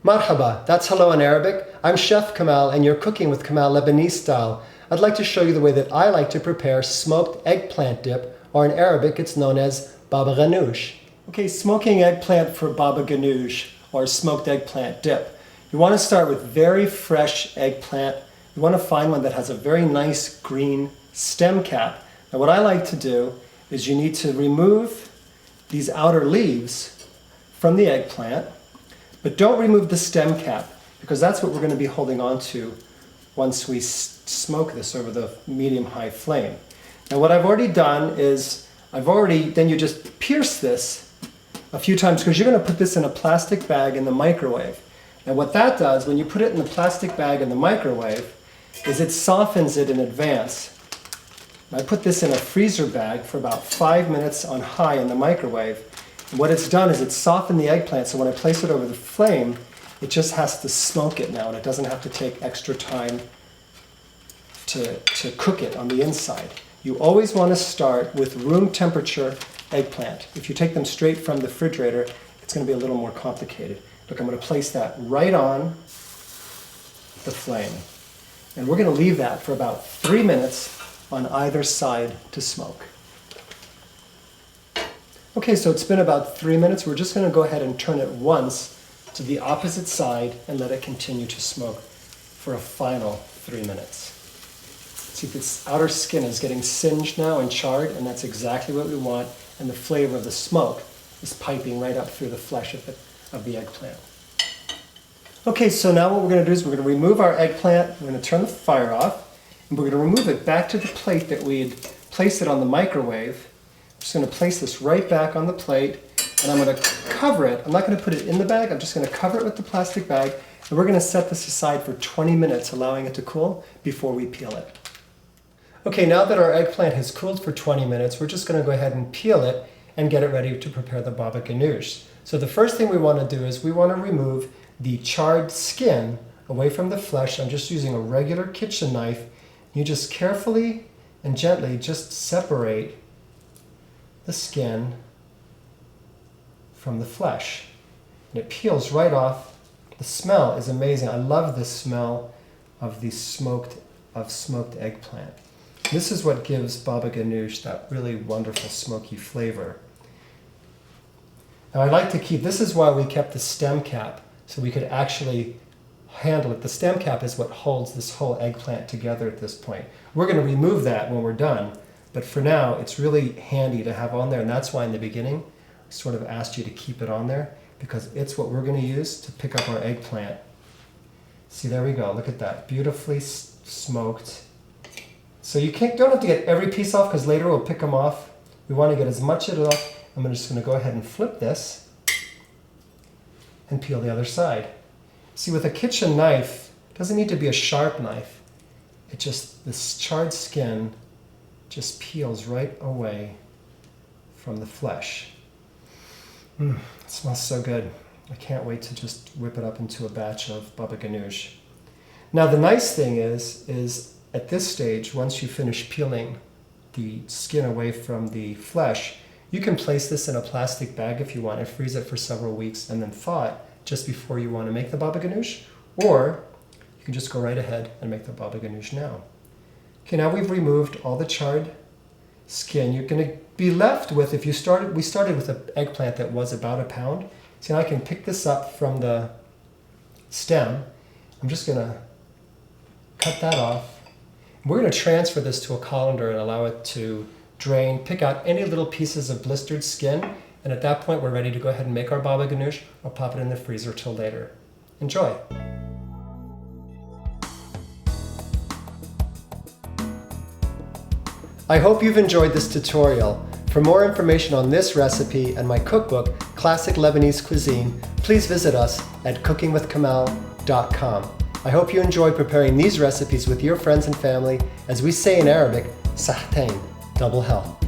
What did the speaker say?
Marhaba, that's hello in Arabic. I'm Chef Kamal and you're cooking with Kamal Lebanese style. I'd like to show you the way that I like to prepare smoked eggplant dip, or in Arabic it's known as baba ghanoush. Okay, smoking eggplant for baba ghanoush, or smoked eggplant dip. You want to start with very fresh eggplant. You want to find one that has a very nice green stem cap. Now what I like to do is you need to remove these outer leaves from the eggplant, but don't remove the stem cap because that's what we're going to be holding on to once we smoke this over the medium-high flame. Now what I've already done is then you just pierce this a few times because you're going to put this in a plastic bag in the microwave. Now what that does when you put it in the plastic bag in the microwave is it softens it in advance. I put this in a freezer bag for about 5 minutes on high in the microwave. And what it's done is it's softened the eggplant, so when I place it over the flame, it just has to smoke it now, and it doesn't have to take extra time to cook it on the inside. You always want to start with room temperature eggplant. If you take them straight from the refrigerator, it's going to be a little more complicated. Look, I'm going to place that right on the flame. And we're going to leave that for about 3 minutes on either side to smoke. Okay, so it's been about 3 minutes. We're just going to go ahead and turn it once to the opposite side and let it continue to smoke for a final 3 minutes. See, this outer skin is getting singed now and charred, and that's exactly what we want, and the flavor of the smoke is piping right up through the flesh of the eggplant. Okay, so now what we're going to do is we're going to remove our eggplant, we're going to turn the fire off, and we're going to remove it back to the plate that we had placed it on the microwave. I'm just going to place this right back on the plate, and I'm going to cover it. I'm not going to put it in the bag, I'm just going to cover it with the plastic bag, and we're going to set this aside for 20 minutes, allowing it to cool before we peel it. Okay, now that our eggplant has cooled for 20 minutes, we're just going to go ahead and peel it and get it ready to prepare the baba ghanoush. So the first thing we want to do is we want to remove the charred skin away from the flesh. I'm just using a regular kitchen knife. You just carefully and gently just separate the skin from the flesh. And it peels right off. The smell is amazing. I love the smell of the smoked eggplant. This is what gives baba ghanoush that really wonderful smoky flavor. Now I like to keep, this is why we kept the stem cap, so we could actually handle it. The stem cap is what holds this whole eggplant together at this point. We're going to remove that when we're done, but for now it's really handy to have on there, and that's why in the beginning I sort of asked you to keep it on there, because it's what we're going to use to pick up our eggplant. See, there we go, look at that, beautifully smoked. So you don't have to get every piece off because later we'll pick them off. We want to get as much of it off. I'm just going to go ahead and flip this and peel the other side. See, with a kitchen knife, it doesn't need to be a sharp knife. This charred skin just peels right away from the flesh. It smells so good. I can't wait to just whip it up into a batch of baba ghanoush. Now the nice thing is at this stage, once you finish peeling the skin away from the flesh, you can place this in a plastic bag if you want and freeze it for several weeks and then thaw it just before you want to make the baba ghanoush, or you can just go right ahead and make the baba ghanoush now. Okay, now we've removed all the charred skin. You're going to be left with, we started with an eggplant that was about 1 pound. See, now I can pick this up from the stem. I'm just going to cut that off. We're going to transfer this to a colander and allow it to drain, pick out any little pieces of blistered skin, and at that point we're ready to go ahead and make our baba ghanoush or pop it in the freezer till later. Enjoy! I hope you've enjoyed this tutorial. For more information on this recipe and my cookbook, Classic Lebanese Cuisine, please visit us at cookingwithkamal.com. I hope you enjoy preparing these recipes with your friends and family. As we say in Arabic, sahtain, double health.